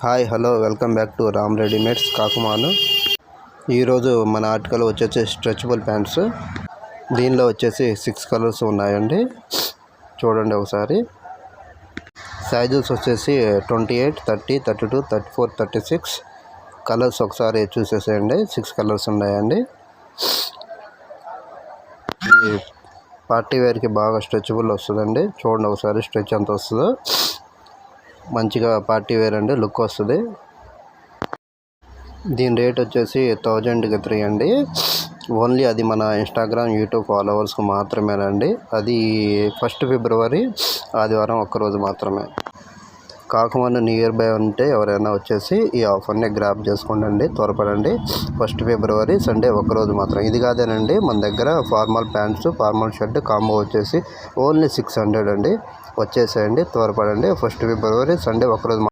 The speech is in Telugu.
Hi hello welcome back to Ram readymades Kakumanu. ఈరోజు మన ఆర్టికల్ వచ్చేసి స్ట్రెచబుల్ ప్యాంట్స్. దీనిలో వచ్చేసి 6 కలర్స్ ఉన్నాయండి. చూడండి ఒకసారి. సైజెస్ వచ్చేసి 28, 30, 32, 34, 36 కలర్స్ ఒకసారి చూసేసేయండి. 6 కలర్స్ ఉన్నాయండి. ఈ పార్టీ వేర్కి బాగా స్ట్రెచబుల్ వస్తుందండి. చూడండి ఒకసారి స్ట్రెచ్ ఎంత వస్తుందో. మంచిగా పార్టీ వేర్ అండి, లుక్ వస్తుంది. దీని రేట్ వచ్చేసి 1003 అండి. ఓన్లీ అది మన ఇన్స్టాగ్రామ్, యూట్యూబ్ ఫాలోవర్స్కి మాత్రమేనండి. అది 1 ఫిబ్రవరి ఆదివారం ఒక్కరోజు మాత్రమే. కాకుమాను నియర్ బై ఉంటే ఎవరైనా వచ్చేసి ఈ ఆఫర్ని గ్రాప్ చేసుకోండి, త్వరపడండి. 1 ఫిబ్రవరి సండే ఒక్కరోజు మాత్రం. ఇది కాదేనండి, మన దగ్గర formal pants, formal shirt combo వచ్చేసి ఓన్లీ 600 అండి. వచ్చేసేయండి, త్వరపడండి. 1 ఫిబ్రవరి సండే ఒక్కరోజు.